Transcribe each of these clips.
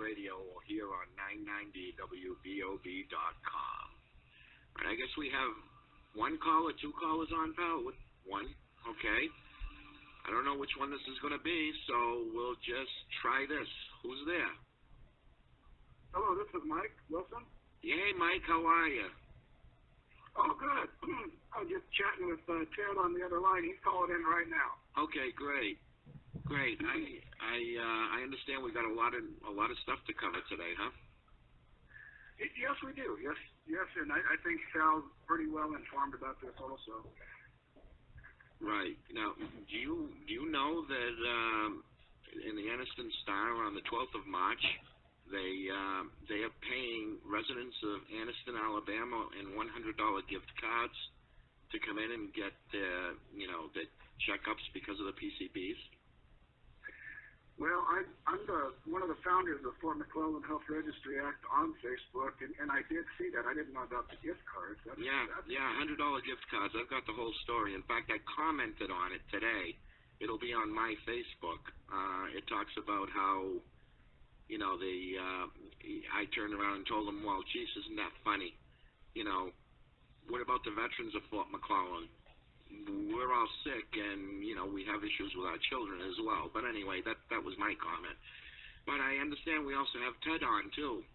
Radio or here on 990WBOB.com. And I guess we have one caller, two callers on, pal? One? Okay. I don't know which one this is going to be, so we'll just try this. Who's there? Hello, this is Mike Wilson. Yeah, hey, Mike, how are you? Oh, good. I'm just chatting with Ted on the other line. He's calling in right now. Okay, great. Great. I understand we got a lot of stuff to cover today, huh? Yes, we do. Yes, and I think Sal's pretty well informed about this also. Right. Now, do you know that in the Anniston Star on the 12th of March, they are paying residents of Anniston, Alabama, in $100 gift cards to come in and get their checkups because of the PCBs? Well, I'm one of the founders of Fort McClellan Health Registry Act on Facebook, and I did see that. I didn't know about the gift cards. Yeah, $100 gift cards. I've got the whole story. In fact, I commented on it today. It'll be on my Facebook. It talks about how, I turned around and told them, well, geez, isn't that funny? What about the veterans of Fort McClellan? We're all sick, and, we have issues with our children as well. But anyway, that was my comment. But I understand we also have Ted on, too.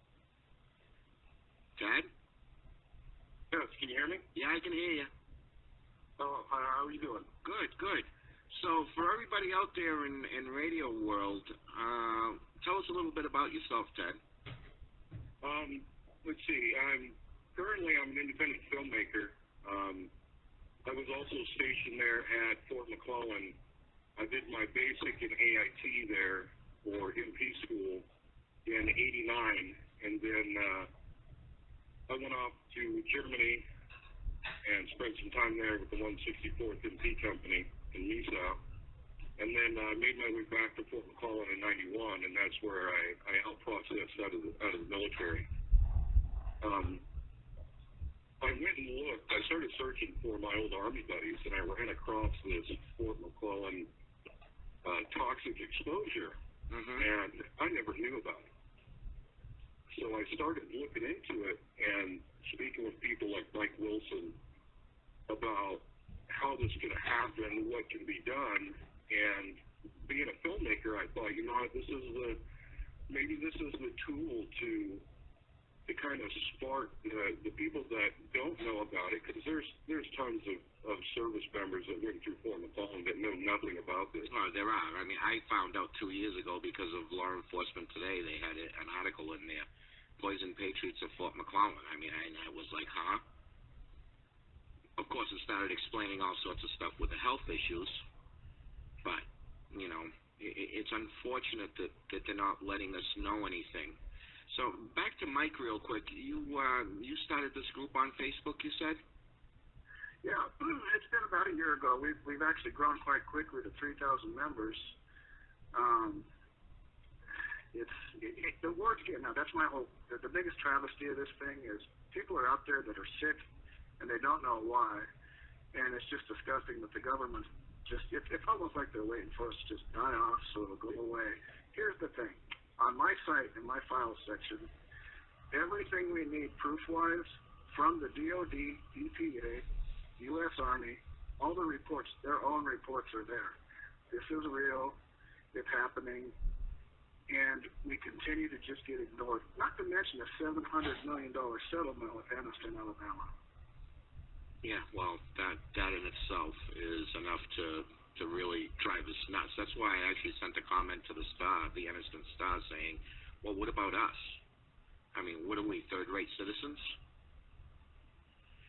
Ted? Yes, can you hear me? Yeah, I can hear you. Oh, how are you doing? Good. So for everybody out there in radio world, tell us a little bit about yourself, Ted. Let's see. I'm an independent filmmaker. I was also stationed there at Fort McClellan. I did my basic in AIT there, or MP school, in '89, and then I went off to Germany and spent some time there with the 164th MP Company in Misa, and then I made my way back to Fort McClellan in '91, and that's where I helped process out of the military. I went and looked. I started searching for my old Army buddies, and I ran across this Fort McClellan toxic exposure, and I never knew about it. So I started looking into it and speaking with people like Mike Wilson about how this could happen, what can be done, and being a filmmaker, I thought, maybe this is the tool to kind of spark the people that don't know about it, because there's tons of service members that went through Fort McClellan that know nothing about this. Oh, there are. I mean, I found out 2 years ago because of Law Enforcement Today. They had an article in there, Poison Patriots of Fort McClellan. I mean, I was like, huh? Of course, it started explaining all sorts of stuff with the health issues, but, it's unfortunate that they're not letting us know anything. So back to Mike real quick. You started this group on Facebook, you said? Yeah, it's been about a year ago. We've actually grown quite quickly to 3,000 members. The word's getting out. That's my hope. The biggest travesty of this thing is people are out there that are sick and they don't know why, and it's just disgusting that the government it's almost like they're waiting for us to just die off so it'll go away. Here's the thing. On my site, in my files section, everything we need proof-wise from the DOD, EPA, U.S. Army, all the reports, their own reports are there. This is real. It's happening. And we continue to just get ignored. Not to mention a $700 million settlement with Anniston, Alabama. Yeah, well, that in itself is enough to really drive us nuts. That's why I actually sent a comment to the Star, the Anniston Star, saying, well, what about us? I mean, what are we, third-rate citizens?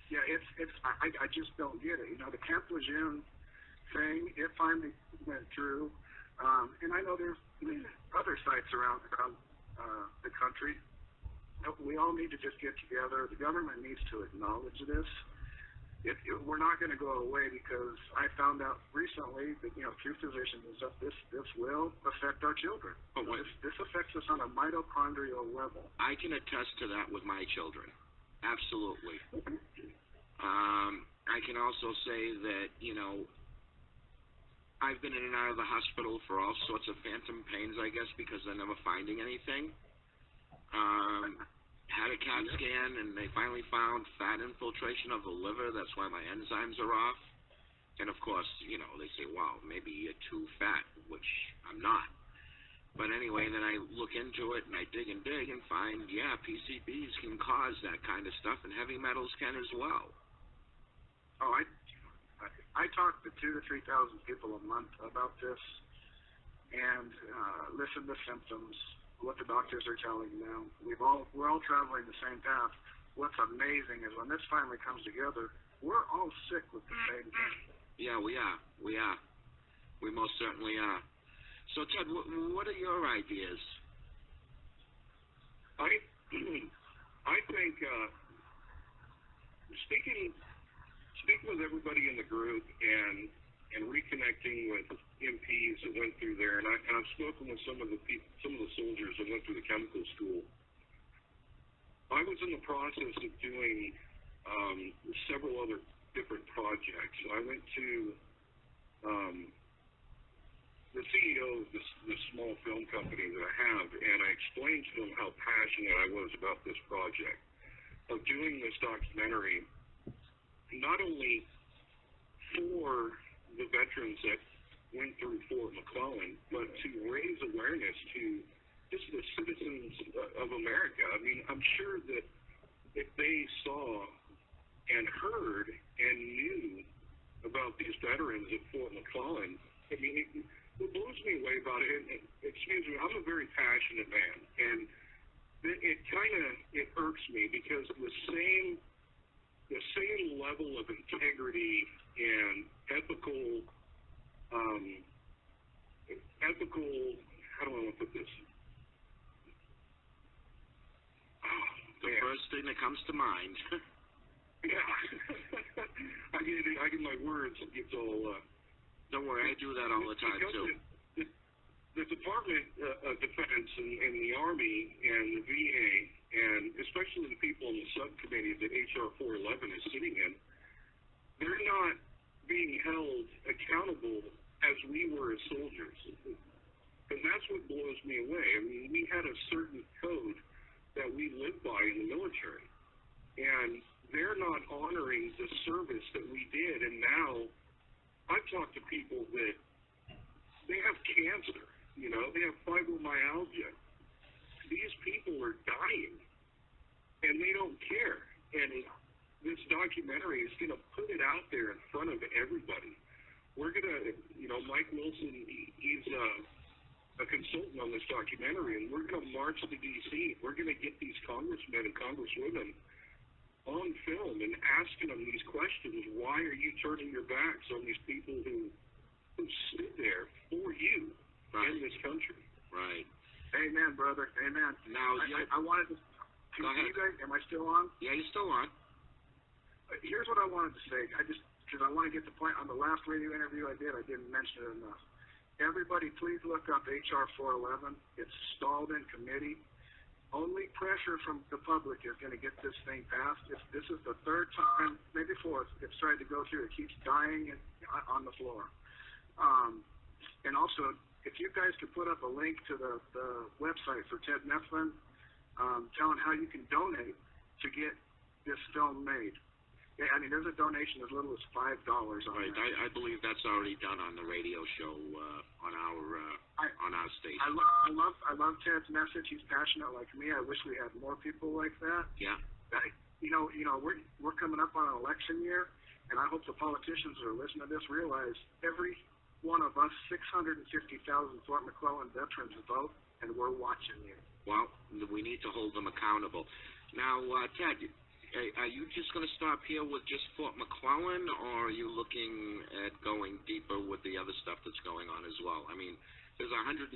Yeah, I just don't get it. The Camp Lejeune thing, it finally went through. And I know there's other sites around the country. We all need to just get together. The government needs to acknowledge this. We're not going to go away, because I found out recently that, through physicians and stuff, this will affect our children. Oh, this affects us on a mitochondrial level. I can attest to that with my children. Absolutely. I can also say that, I've been in and out of the hospital for all sorts of phantom pains, I guess, because they're never finding anything. Had a CAT scan, and they finally found fat infiltration of the liver. That's why my enzymes are off. And of course, they say, wow, maybe you're too fat, which I'm not. But anyway, then I look into it, and I dig and find, yeah, PCBs can cause that kind of stuff, and heavy metals can as well. Oh, I talk to 2,000 to 3,000 people a month about this, and listen to symptoms, what the doctors are telling them. We're all traveling the same path. What's amazing is when this finally comes together, we're all sick with the same thing. Yeah, we are. We most certainly are. So, Ted, what are your ideas? I think speaking with everybody in the group and reconnecting with MPs that went through there, and I've spoken with some of the soldiers that went through the chemical school. I was in the process of doing several other different projects. I went to the CEO of this small film company that I have, and I explained to him how passionate I was about this project, of doing this documentary, not only for the veterans that went through Fort McClellan, but to raise awareness to just the citizens of America. I mean, I'm sure that if they saw and heard and knew about these veterans at Fort McClellan, I mean, what blows me away about it, and excuse me, I'm a very passionate man, and it irks me because the same level of integrity and ethical, how do I want to put this? The first thing that comes to mind. Yeah. I get my words, it gets all... Don't worry, I do that all the time, too. The Department of Defense and the Army and the VA, and especially the people in the subcommittee that H.R. 411 is sitting in, they're not being held accountable as we were as soldiers. And that's what blows me away. I mean, we had a certain code that we lived by in the military, and they're not honoring the service that we did. And now I've talked to people that they have cancer, they have fibromyalgia. These people are dying, and they don't care. And this documentary is going to put it out there in front of everybody. We're going to, Mike Wilson, he's a consultant on this documentary, and we're going to march to D.C. We're going to get these congressmen and congresswomen on film and asking them these questions. Why are you turning your backs on these people who stood there for you in this country? Right. Amen, brother. Amen. Now, I wanted to... Go ahead. You guys, am I still on? Yeah, you're still on. Here's what I wanted to say. Because I want to get the point. On the last radio interview I didn't mention it enough. Everybody, please look up H.R. 411. It's stalled in committee. Only pressure from the public is going to get this thing passed. This is the third time, maybe fourth, it's tried to go through. It keeps dying on the floor. And also, if you guys could put up a link to the website for Ted Methvin, telling how you can donate to get this film made. I mean, there's a donation as little as $5 on right. that. I believe that's already done on the radio show on our station. I love Ted's message. He's passionate like me. I wish we had more people like that. Yeah. We're coming up on an election year, and I hope the politicians that are listening to this realize every one of us 650,000 Fort McClellan veterans vote, and we're watching you. Well, we need to hold them accountable. Now, Ted, are you just going to stop here with just Fort McClellan, or are you looking at going deeper with the other stuff that's going on as well? I mean, there's 150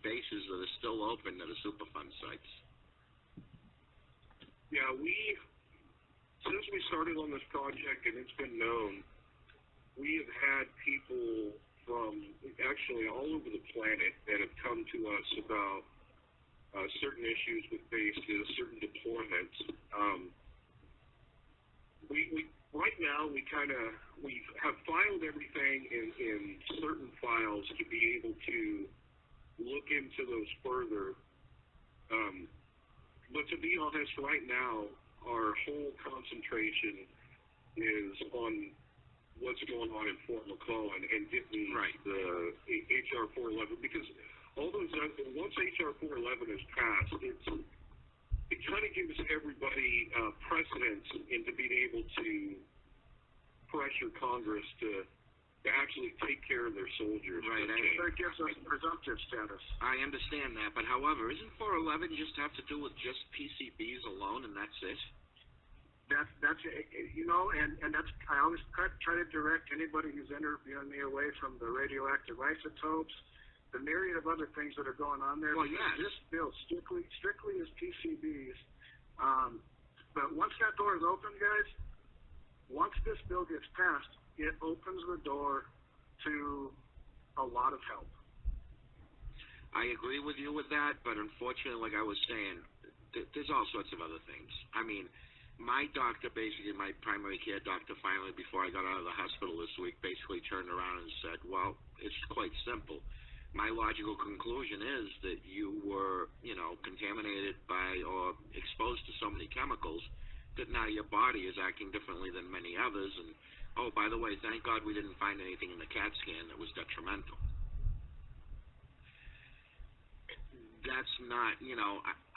bases that are still open that are Superfund sites. Yeah, since we started on this project, and it's been known, we have had people from actually all over the planet that have come to us about certain issues with bases, certain deployments. We right now we have filed everything in certain files to be able to look into those further. But to be honest, right now, our whole concentration is on what's going on in Fort McClellan and getting the HR 411, because all those once HR 411 is passed, it kind of gives everybody precedence into being able to pressure Congress to actually take care of their soldiers. Right. That gives us presumptive status. I understand that, but however, isn't 411 just have to do with just PCBs alone, and that's it? That's you know, and that's, I always try to direct anybody who's interviewing me away from the radioactive isotopes, the myriad of other things that are going on there. Well, yes. This bill strictly is PCBs. But once that door is open, guys, once this bill gets passed, it opens the door to a lot of help. I agree with you with that, but unfortunately, like I was saying, there's all sorts of other things. I mean, my doctor, basically my primary care doctor, finally, before I got out of the hospital this week, basically turned around and said, well, it's quite simple. My logical conclusion is that you were, contaminated by or exposed to so many chemicals that now your body is acting differently than many others. And, oh, by the way, thank God we didn't find anything in the CAT scan that was detrimental. That's not,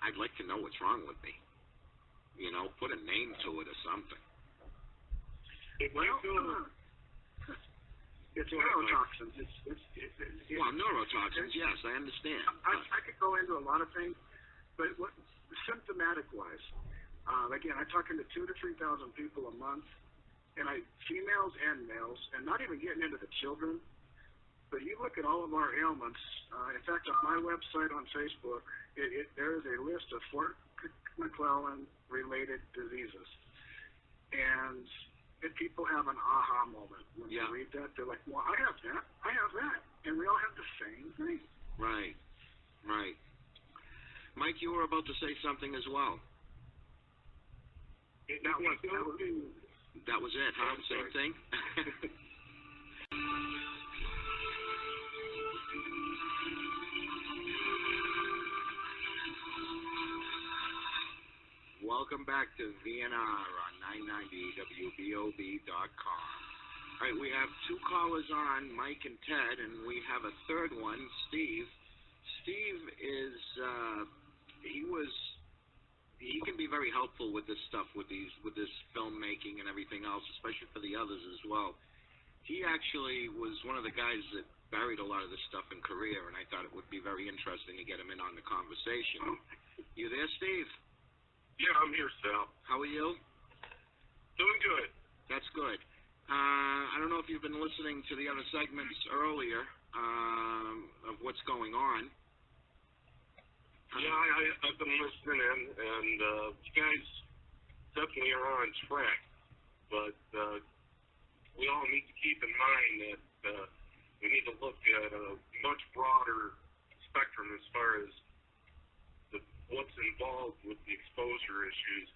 I'd like to know what's wrong with me. Put a name to it or something. It's neurotoxins. Well, neurotoxins, yes, I understand. I could go into a lot of things, but symptomatic-wise, again, I'm talking to 2,000 to 3,000 people a month, and females and males, and not even getting into the children, but you look at all of our ailments. In fact, on my website on Facebook, there is a list of Fort McClellan-related diseases, and people have an aha moment when they read that. They're like, well, I have that, and we all have the same thing. Right. Mike, you were about to say something as well. That was it, huh? Same thing? Welcome back to VNR on 990WBOB.com. All right, we have two callers on, Mike and Ted, and we have a third one, Steve. Steve is, he can be very helpful with this stuff, with this filmmaking and everything else, especially for the others as well. He actually was one of the guys that buried a lot of this stuff in Korea, and I thought it would be very interesting to get him in on the conversation. You there, Steve? Yeah, I'm here, Sal. How are you? Doing good. That's good. I don't know if you've been listening to the other segments earlier of what's going on. Yeah, I've been listening in, and you guys definitely are on track. But we all need to keep in mind that we need to look at a much broader spectrum as far as what's involved with the exposure issues.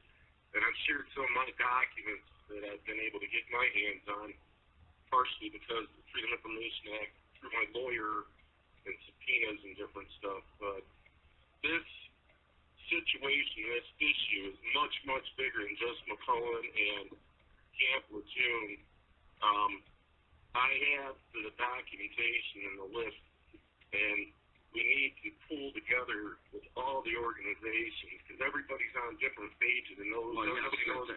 And I've shared some of my documents that I've been able to get my hands on, partially because of the Freedom of Information Act, through my lawyer and subpoenas and different stuff. But this situation, this issue is much, much bigger than just McClellan and Camp Lejeune. I have the documentation and the list, and we need to pull together with all the organizations, because everybody's on different pages, and nobody knows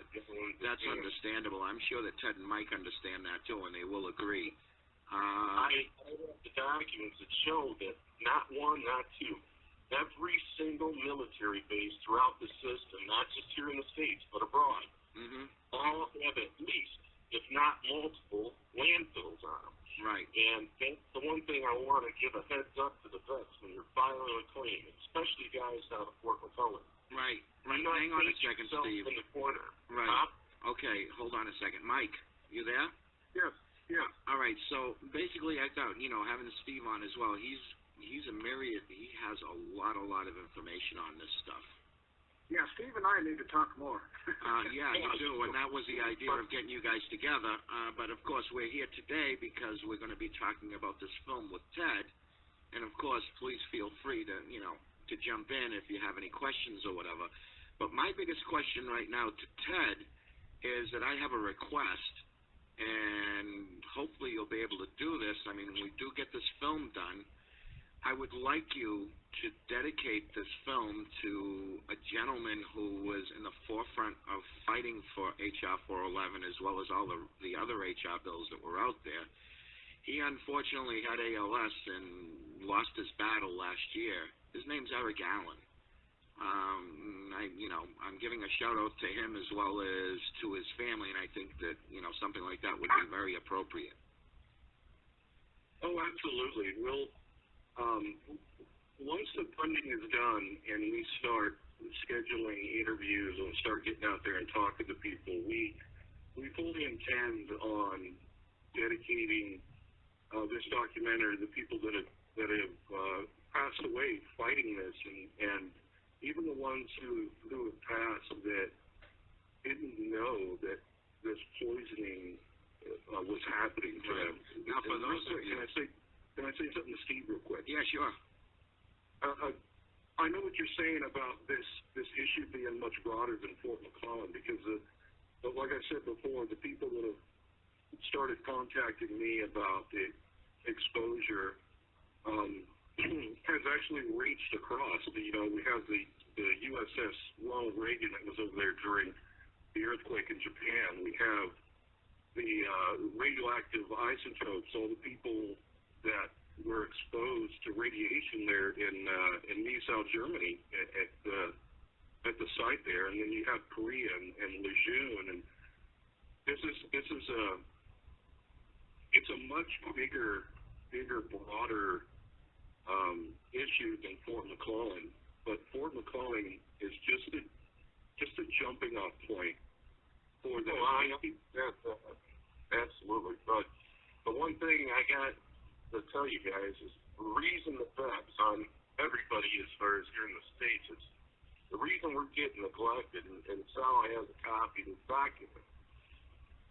that's understandable. I'm sure that Ted and Mike understand that too, and they will agree. I have the documents that show that not one, not two, every single military base throughout the system, not just here in the States, but abroad, all have at least, if not multiple, landfills on them. Right. And that's the one thing I want to give a heads up to the vets when you're filing a claim, especially guys out of Fort McClellan. Right. Hang on a second, Steve. In the corner. Right. Huh? Okay, hold on a second. Mike, you there? Yes. Yeah. All right. So basically, I thought, having Steve on as well, he's a myriad. He has a lot of information on this stuff. Yeah, Steve and I need to talk more. Yeah, you do, and that was the idea of getting you guys together. But, of course, we're here today because we're going to be talking about this film with Ted. And, of course, please feel free to, to jump in if you have any questions or whatever. But my biggest question right now to Ted is that I have a request, and hopefully you'll be able to do this. I mean, when we do get this film done, I would like you to dedicate this film to a gentleman who was in the forefront of fighting for H.R. 411 as well as all the other H.R. bills that were out there. He unfortunately had ALS and lost his battle last year. His name's Eric Allen. I'm giving a shout out to him as well as to his family, and I think that, something like that would be very appropriate. Oh, absolutely. We'll, once the funding is done and we start scheduling interviews and start getting out there and talking to people, we fully intend on dedicating this documentary to the people that have passed away fighting this, and even the ones who have passed that didn't know that this poisoning was happening to them. Now, for those of you, can I say something to Steve real quick? Yeah, sure. I know what you're saying about this issue being much broader than Fort McClellan, because but like I said before, the people that have started contacting me about the exposure has actually reached across. We have the USS Ronald Reagan that was over there during the earthquake in Japan. We have the radioactive isotopes, all the people that were exposed to radiation there in Moscow, Germany, at the site there, and then you have Korea and Lejeune, and it's a much bigger, broader issue than Fort McClellan. But Fort McClellan is just a jumping off point for the. Well, I know absolutely. But the one thing I got to tell you guys is the reason the effects on everybody as far as here in the States is the reason we're getting neglected, and Sal has a copy of the document.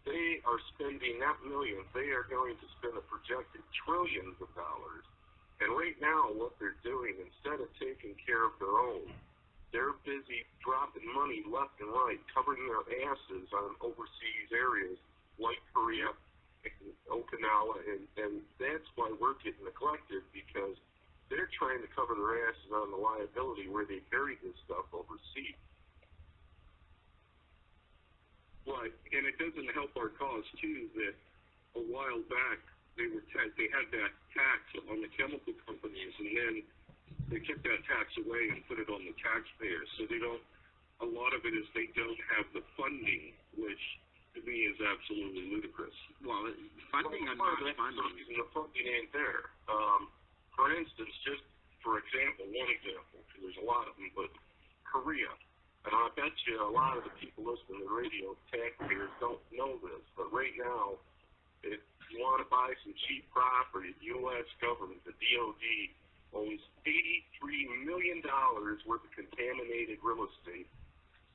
They are spending not millions, they are going to spend a projected trillions of dollars. And right now, what they're doing, instead of taking care of their own, they're busy dropping money left and right, covering their asses on overseas areas like Korea, Okinawa, and that's why we're getting neglected, because they're trying to cover their asses on the liability where they bury this stuff overseas. Right, and it doesn't help our cause, too, that a while back they had that tax on the chemical companies, and then they took that tax away and put it on the taxpayers. So a lot of it is they don't have the funding, which to me is absolutely ludicrous. Well, funding or not funding. The funding ain't there. For instance, just for example, one example, there's a lot of them, but Korea. And I bet you a lot of the people listening to the radio, taxpayers, don't know this, but right now, if you want to buy some cheap property, the U.S. government, the DOD, owns $83 million worth of contaminated real estate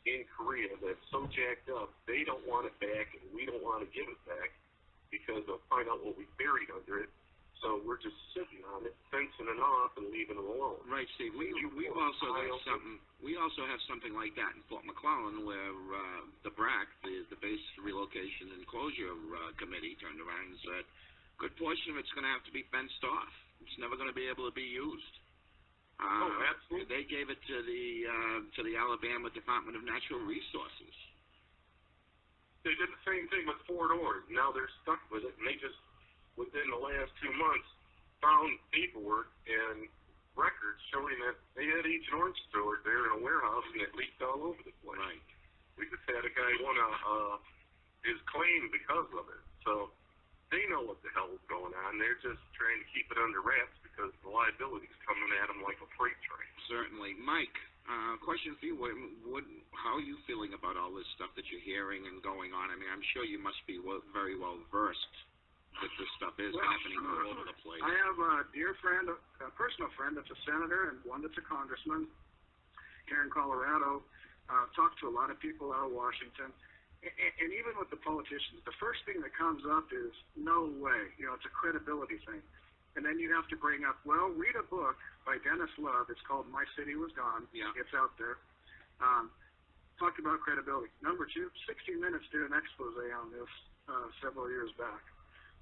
in Korea that's so jacked up, they don't want it back, and we don't want to give it back because they'll find out what we buried under it. So we're just sitting on it, fencing it off, and leaving it alone. Right, Steve. We also have something. We also have something like that in Fort McClellan, where the BRAC, the Base Relocation and Closure Committee, turned around and said, "A good portion of it's going to have to be fenced off. It's never going to be able to be used." Absolutely. They gave it to the Alabama Department of Natural Resources. They did the same thing with Fort Ord. Now they're stuck with it, and they just, within the last 2 months, found paperwork and records showing that they had Agent Orange stored there in a warehouse, and it leaked all over the place. Right. We just had a guy won his claim because of it. So they know what the hell is going on. They're just trying to keep it under wraps because the liability is coming at them like a freight train. Certainly. Mike, question for you. How are you feeling about all this stuff that you're hearing and going on? I mean, I'm sure you must be very well versed that this stuff is happening all over the place. I have a dear friend, a personal friend that's a senator and one that's a congressman here in Colorado. Talked to a lot of people out of Washington. And even with the politicians, the first thing that comes up is, no way. It's a credibility thing. And then you have to bring up, well, read a book by Dennis Love. It's called My City Was Gone. Yeah. It's out there. talked about credibility. Number two, 60 Minutes did an expose on this several years back.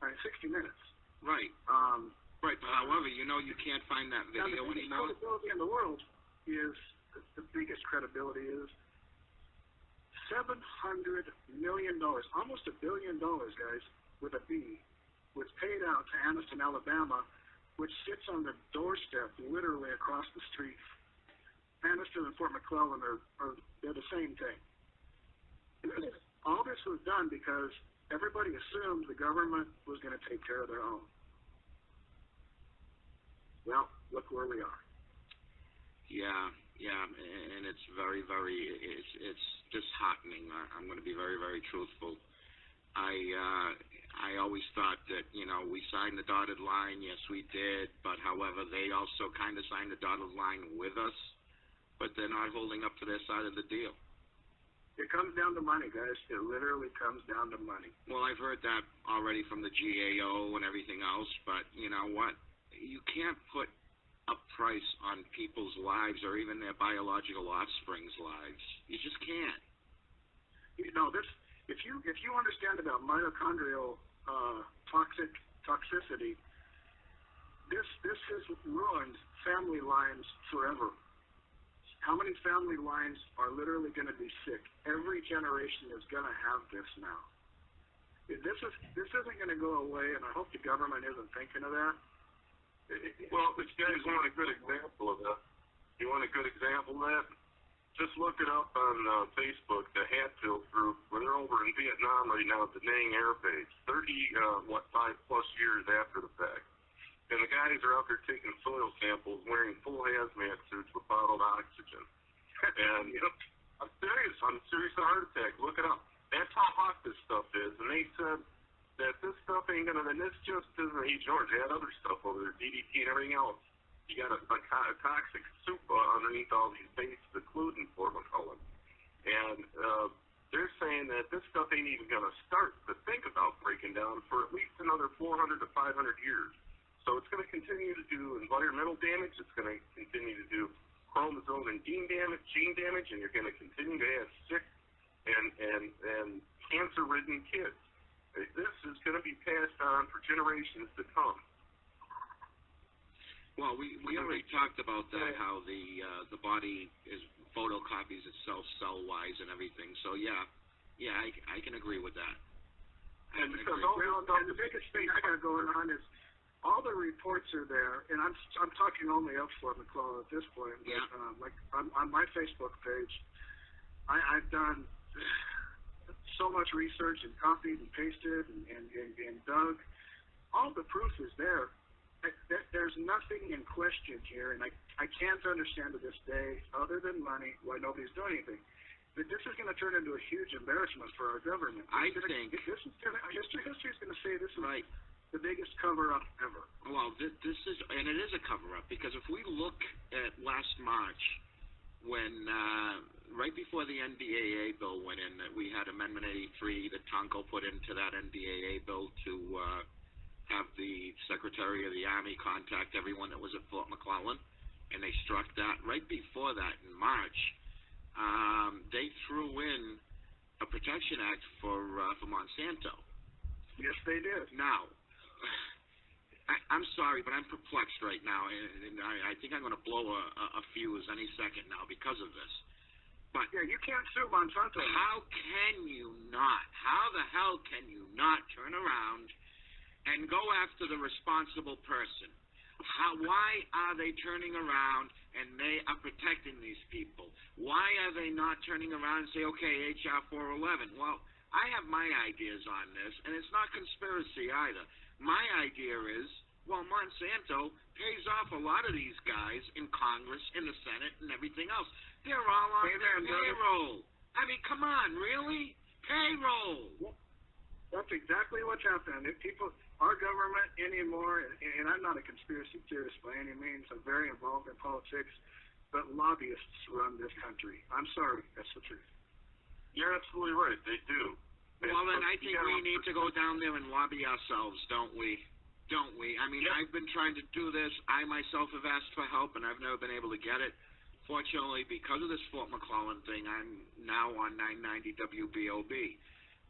I mean, 60 Minutes. Right. Right. But however, you can't find that video anymore. The biggest credibility in the world is, the biggest credibility is $700 million, almost $1 billion, guys, with a B, was paid out to Anniston, Alabama, which sits on the doorstep literally across the street. Anniston and Fort McClellan they're the same thing. All this was done because everybody assumed the government was going to take care of their own. Well, look where we are. Yeah, and it's very, very, it's disheartening. I'm going to be very, very truthful. I always thought that, we signed the dotted line. Yes, we did. But, however, they also kind of signed the dotted line with us. But they're not holding up to their side of the deal. It comes down to money, guys. It literally comes down to money. Well, I've heard that already from the GAO and everything else. But you know what? You can't put a price on people's lives or even their biological offspring's lives. You just can't. If you understand about mitochondrial toxicity, this has ruined family lines forever. How many family lines are literally going to be sick? Every generation is going to have this now. This isn't going to go away, and I hope the government isn't thinking of that. Well, if you guys want a good example of that, you want a good example of that? Just look it up on Facebook, the Hatfield group, where they're over in Vietnam right now at the Nang Air Base, 5+ years after the fact. And the guys are out there taking soil samples, wearing full hazmat suits with bottled oxygen. And I'm serious heart attack. Look it up. That's how hot this stuff is. And they said that this stuff ain't gonna, and this just isn't Agent Orange. They had other stuff over there, DDT and everything else. You got a toxic soup underneath all these bases, including Fort McClellan. And they're saying that this stuff ain't even going to start to think about breaking down for at least another 400 to 500 years. So it's going to continue to do environmental damage. It's going to continue to do chromosome and gene damage, and you're going to continue to have sick and cancer-ridden kids. This is going to be passed on for generations to come. Well, we already talked about that, how the body photocopies itself cell-wise and everything. So I can agree with that. And the biggest thing I got going on is all the reports are there, and I'm talking only up Fort McClellan at this point. Yeah. Like on my Facebook page, I've done so much research and copied and pasted and dug. All the proof is there. There's nothing in question here, and I can't understand to this day, other than money, why nobody's doing anything. But this is going to turn into a huge embarrassment for our government. History is going to say this is right. The biggest cover-up ever. Well, this is, and it is a cover-up, because if we look at last March, when right before the NDAA bill went in, that we had Amendment 83 that Tonko put into that NDAA bill to have the Secretary of the Army contact everyone that was at Fort McClellan, and they struck that. Right before that, in March, they threw in a Protection Act for Monsanto. Yes, they did. Now, I'm sorry, but I'm perplexed right now, and I think I'm going to blow a fuse any second now because of this. But yeah, you can't sue Monsanto. How the hell can you not turn around and go after the responsible person? Why are they turning around and they are protecting these people? Why are they not turning around and say, okay, HR 411? Well, I have my ideas on this, and it's not conspiracy either. My idea is, well, Monsanto pays off a lot of these guys in Congress, in the Senate, and everything else. They're all on their payroll. I mean, come on, really? Payroll. Well, that's exactly what's happening. If people, our government anymore, and I'm not a conspiracy theorist by any means, I'm very involved in politics, but lobbyists run this country. I'm sorry, that's the truth. You're absolutely right, they do. Well, then I think we need to go down there and lobby ourselves, don't we? Don't we? I mean, I've been trying to do this. I myself have asked for help, and I've never been able to get it. Fortunately, because of this Fort McClellan thing, I'm now on 990 WBOB.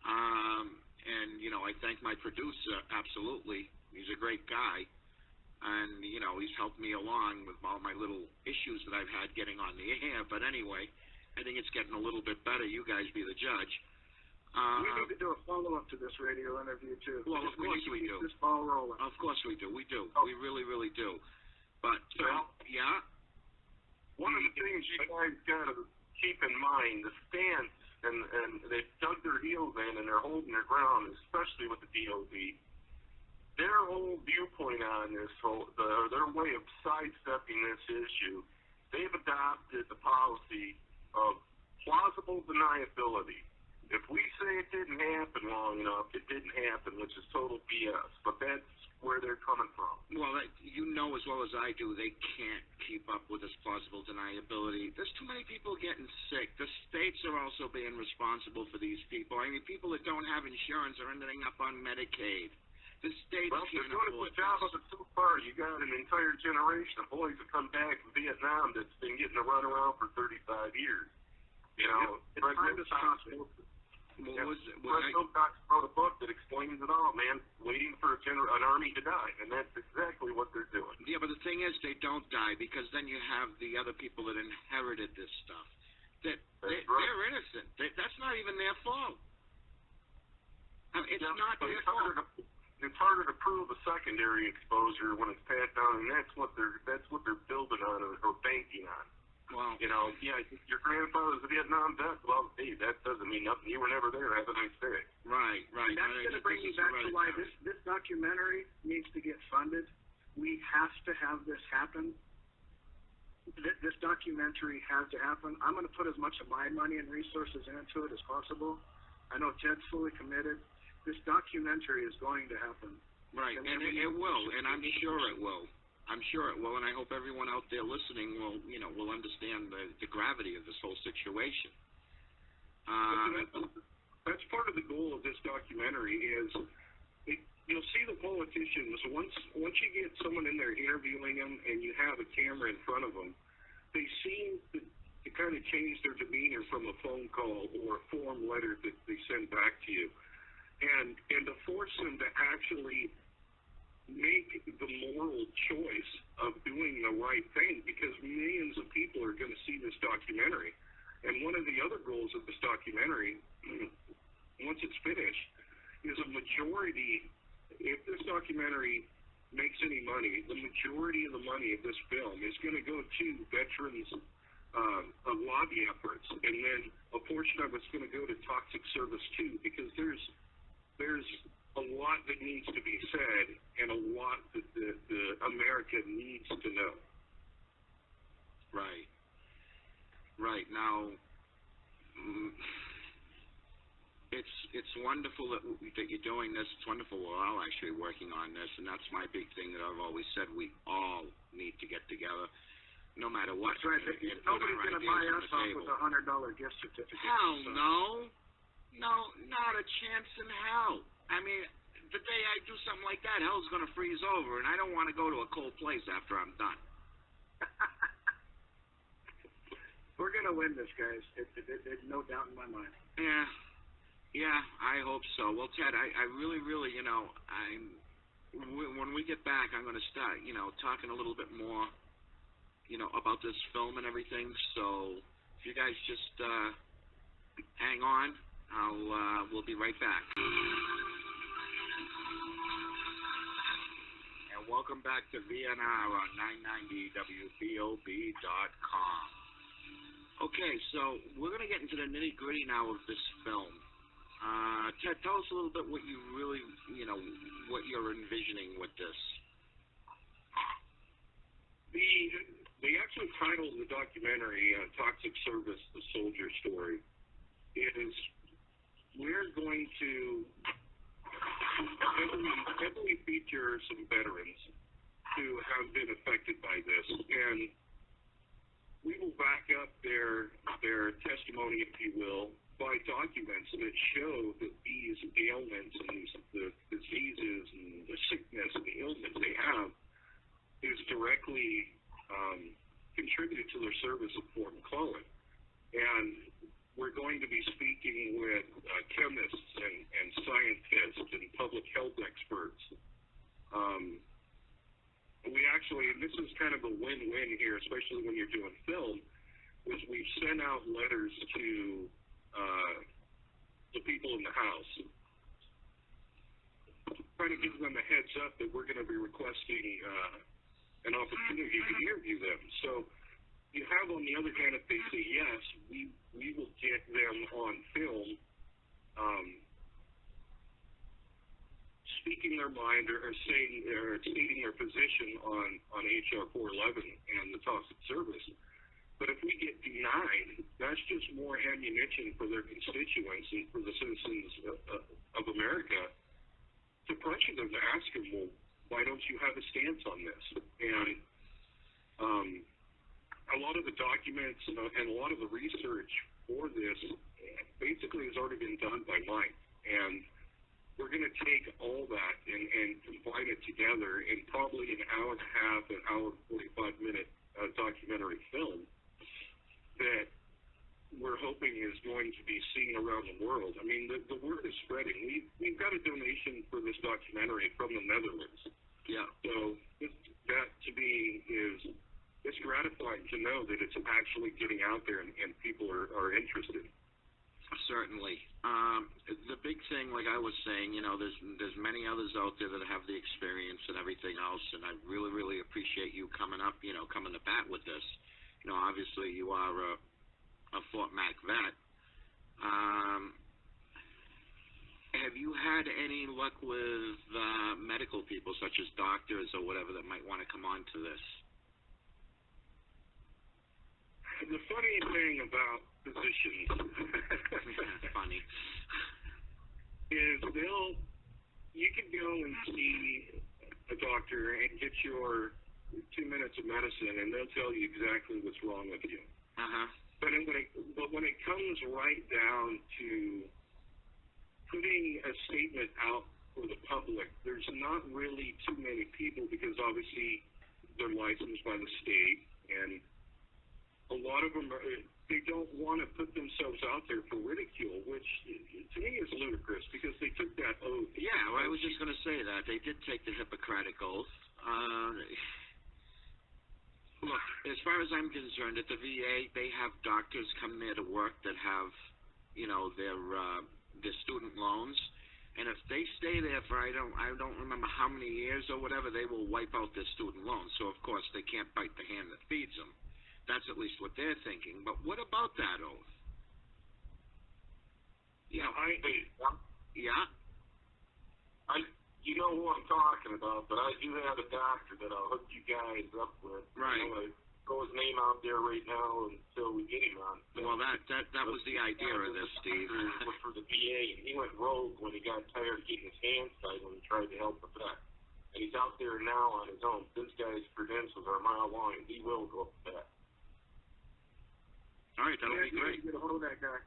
And, you know, I thank my producer, absolutely. He's a great guy. And, you know, he's helped me along with all my little issues that I've had getting on the air. But anyway, I think it's getting a little bit better. You guys be the judge. We need to do a follow-up to this radio interview, too. Well, of course we do. Keep this ball rolling. Of course we do. We do. Oh. We really, really do. But, yeah? One of the things you guys got to keep in mind, the stance, and they've dug their heels in and they're holding their ground, especially with the DOD. Their whole viewpoint on this, their way of sidestepping this issue, they've adopted the policy of plausible deniability. If we say it didn't happen long enough, it didn't happen, which is total BS. But that's where they're coming from. Well, you know as well as I do, they can't keep up with this plausible deniability. There's too many people getting sick. The states are also being responsible for these people. I mean, people that don't have insurance are ending up on Medicaid. The states can't afford this. Well, they're doing a good job of it so far. You got an entire generation of boys that come back from Vietnam that's been getting a runaround for 35 years. You know, Fred Wilcox wrote a book that explains it all, man. Waiting for an army to die, and that's exactly what they're doing. Yeah, but the thing is, they don't die because then you have the other people that inherited this stuff. They're innocent. That's not even their fault. I mean, it's not their fault. It's harder to prove a secondary exposure when it's passed down, and that's what they're building on or banking on. Well, you know, yeah, your grandfather's a Vietnam vet. Well, hey, that doesn't mean nothing. You were never there. Have a nice day. Right. And that's going to bring me back to why this documentary needs to get funded. We have to have this happen. This documentary has to happen. I'm going to put as much of my money and resources into it as possible. I know Ted's fully committed. This documentary is going to happen. Right, and it will, and I'm sure it will. I'm sure it will, and I hope everyone out there listening will understand the gravity of this whole situation. That's part of the goal of this documentary is you'll see the politicians, once you get someone in there interviewing them and you have a camera in front of them, they seem to kind of change their demeanor from a phone call or a form letter that they send back to you. And to force them to actually make the moral choice of doing the right thing, because millions of people are going to see this documentary. And one of the other goals of this documentary, once it's finished, is a majority, if this documentary makes any money, the majority of the money of this film is going to go to veterans lobby efforts, and then a portion of it's going to go to toxic service too, because there's a lot that needs to be said and a lot that the America needs to know. Right. Right. Now, it's wonderful that you're doing this. It's wonderful we're all actually working on this, and that's my big thing that I've always said. We all need to get together, no matter what. That's right. Nobody's going to buy us off with a $100 gift certificate. Hell no. No, not a chance in hell. I mean, the day I do something like that, hell's going to freeze over, and I don't want to go to a cold place after I'm done. We're going to win this, guys. There's no doubt in my mind. Yeah, I hope so. Well, Ted, I really, really, when we get back, I'm going to start, talking a little bit more, about this film and everything. So if you guys just hang on, we'll be right back. And welcome back to VNR on 990WBOB.com. Okay, so we're going to get into the nitty-gritty now of this film. Ted, tell us a little bit what you really, what you're envisioning with this. The actual title of the documentary, Toxic Service, The Soldier Story, is we're going to heavily feature some veterans who have been affected by this, and we will back up their testimony, if you will, by documents that show that these ailments and the diseases and the sickness and the illness they have is directly contributed to their service of a win-win here, especially when you're doing film, was we've sent out letters to the people in the house, trying to give them a heads up that we're going to be requesting an opportunity to interview them. So you have, on the other hand, if they say yes, we will get them on film speaking their mind or saying or stating their position on HR 411 and the toxic service. But if we get denied, that's just more ammunition for their constituents and for the citizens of America to pressure them to ask them, well, why don't you have a stance on this? And a lot of the documents and a lot of the research for this basically has already been done by Mike. And we're going to take all that and combine it together in probably an hour and a half, an hour and 45-minute documentary film that we're hoping is going to be seen around the world. I mean, the word is spreading. We've got a donation for this documentary from the Netherlands. Yeah. So that to me it's gratifying to know that it's actually getting out there and people are interested. Certainly. The big thing, like I was saying, there's many others out there that have the experience and everything else, and I really, really appreciate you coming up, coming to bat with this. Obviously you are a Fort Mac vet. Have you had any luck with medical people, such as doctors or whatever, that might want to come on to this? The funny thing about physicians funny is you can go and see a doctor and get your 2 minutes of medicine, and they'll tell you exactly what's wrong with you. But when it comes right down to putting a statement out for the public, there's not really too many people, because obviously they're licensed by the state, and a lot of them they don't want to put themselves out there for ridicule, which to me is ludicrous, because they took that oath. Yeah, well, I was just going to say that. They did take the Hippocratic Oath. Look, as far as I'm concerned, at the VA, they have doctors come there to work that have, their student loans, and if they stay there for I don't remember how many years or whatever, they will wipe out their student loans. So of course they can't bite the hand that feeds them. That's at least what they're thinking. But what about that oath? Yeah, you know who I'm talking about, but I do have a doctor that I'll hook you guys up with. Right. I'm going to throw his name out there right now until we get him on. Well, that was the idea of this, Steve. For the VA, and he went rogue when he got tired of getting his hands tied when he tried to help the vet. And he's out there now on his own. This guy's credentials are a mile long, and he will go up to that. All right, that'll be great. Get a hold of that guy.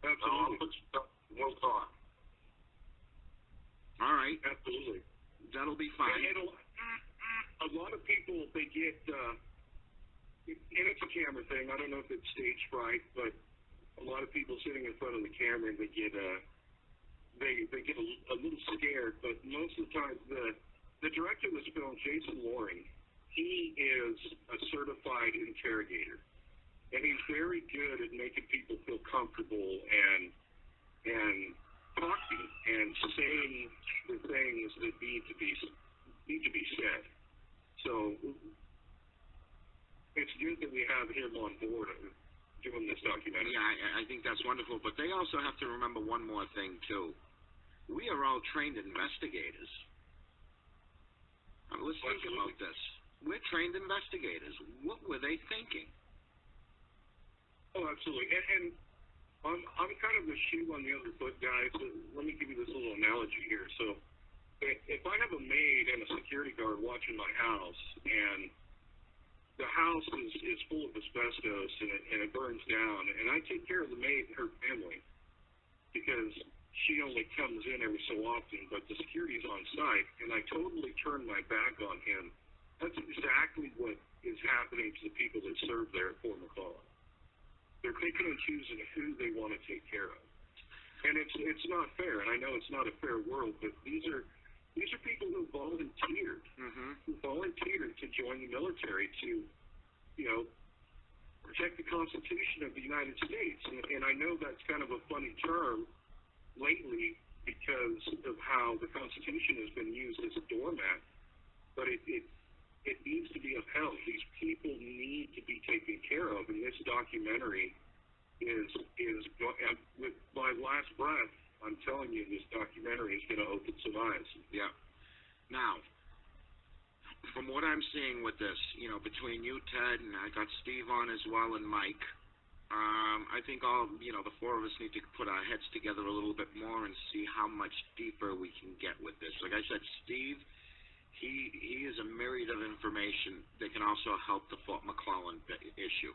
Absolutely. I'll put you up. We'll talk. All right. Absolutely. That'll be fine. And a lot of people, they get, and it's a camera thing. I don't know if it's stage fright, but a lot of people sitting in front of the camera, they get they get a little scared. But most of the time, the director of this film, Jason Loring, he is a certified interrogator, and he's very good at making people feel comfortable and talking and saying the things that need to be said. So it's good that we have him on board doing this documentary. Yeah, I think that's wonderful. But they also have to remember one more thing too. We are all trained investigators. Let's think about this. We're trained investigators. What were they thinking? Oh, absolutely. And I'm kind of the shoe on the other foot guy, so let me give you this little analogy here. So if I have a maid and a security guard watching my house, and the house is full of asbestos and it burns down, and I take care of the maid and her family because she only comes in every so often, but the security's on site, and I totally turn my back on him, that's exactly what is happening to the people that serve there at Fort McClellan. They're picking and choosing who they want to take care of. And it's not fair, and I know it's not a fair world, but these are These are people who volunteered, to join the military to, protect the Constitution of the United States. And I know that's kind of a funny term lately because of how the Constitution has been used as a doormat, but it needs to be upheld. These people need to be taken care of, and this documentary is with my last breath, I'm telling you, this documentary is going to open some eyes. Yeah. Now, from what I'm seeing with this, between you, Ted, and I got Steve on as well, and Mike, I think all, the four of us need to put our heads together a little bit more and see how much deeper we can get with this. Like I said, Steve, he is a myriad of information that can also help the Fort McClellan issue.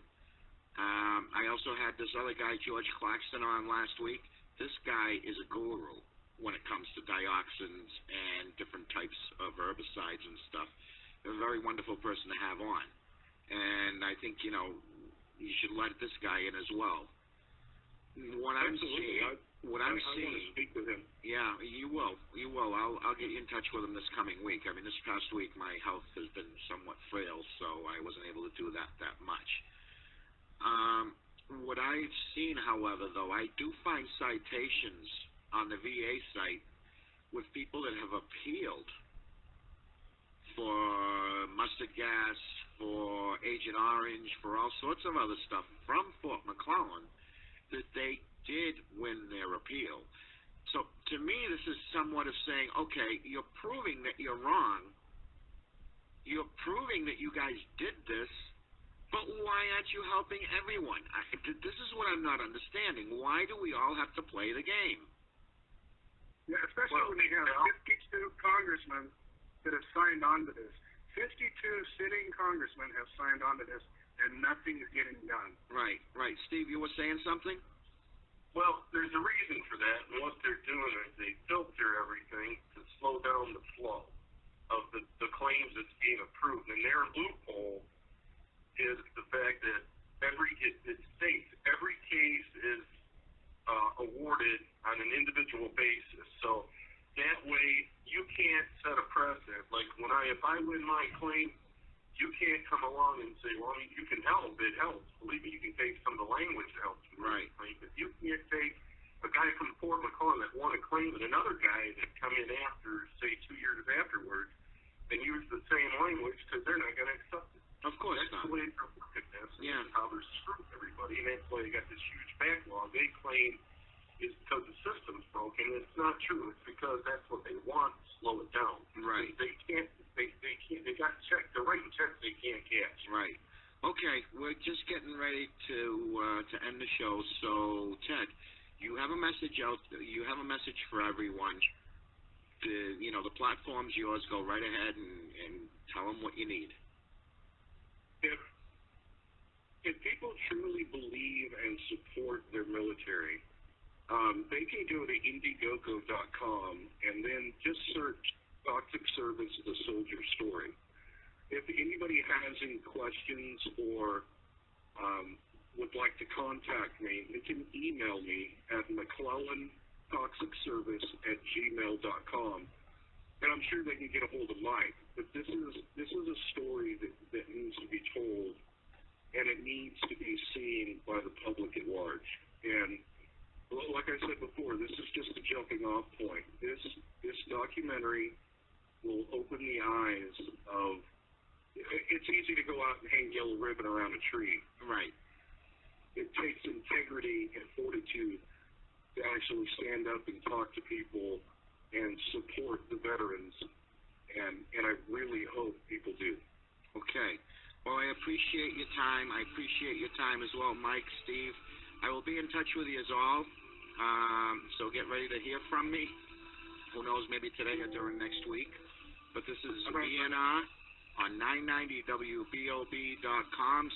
I also had this other guy, George Claxton, on last week. This guy is a guru when it comes to dioxins and different types of herbicides and stuff. A very wonderful person to have on. And I think, you should let this guy in as well. What I'm seeing, I want to speak with him. Yeah, you will. I'll get you in touch with him this coming week. I mean, this past week my health has been somewhat frail, so I wasn't able to do that much. What I've seen, however, though, I do find citations on the VA site with people that have appealed for mustard gas, for Agent Orange, for all sorts of other stuff from Fort McClellan that they did win their appeal. So to me, this is somewhat of saying, okay, you're proving that you're wrong. You're proving that you guys did this, but why aren't you helping everyone? This is what I'm not understanding. Why do we all have to play the game? Yeah, especially when they have 52 congressmen that have signed on to this. 52 sitting congressmen have signed on to this, and nothing is getting done. Right. Steve, you were saying something? Well, there's a reason for that, and what they're doing is they filter everything to slow down the flow of the claims that's being approved. And their loophole is the fact that it states every case is awarded on an individual basis. So that way you can't set a precedent. Like if I win my claim, you can't come along and say, well, you can help. It helps. Believe me, you can take some of the language that helps. Right. But you can't take a guy from Fort McClellan that won a claim and another guy that come in after, say, 2 years afterwards, and use the same language because they're not going to accept it. Of course that's not. The way they're looking at this. Yeah. How they're screwing everybody, and that's why they got this huge backlog. They claim is because the system's broken. It's not true. It's because that's what they want to slow it down. Right. They can't. They got checks. They're writing checks they can't cash. Right. Okay. We're just getting ready to end the show. So Ted, you have a message out. You have a message for everyone. The platform's yours. Go right ahead and tell them what you need. If people truly believe and support their military, they can go to Indiegogo.com and then just search Toxic Service, The Soldier Story. If anybody has any questions or would like to contact me, they can email me at McClellanToxicService@gmail.com, and I'm sure they can get a hold of Mike. But this is a story that needs to be told, and it needs to be seen by the public at large. And like I said before, this is just a jumping off point. This documentary will open the eyes of. It's easy to go out and hang yellow ribbon around a tree. Right. It takes integrity and fortitude to actually stand up and talk to people and support the veterans, and I really hope people do. Okay. Well, I appreciate your time. I appreciate your time as well, Mike, Steve. I will be in touch with you as all. So get ready to hear from me. Who knows, maybe today or during next week. But this is VNR on 990WBOB.com.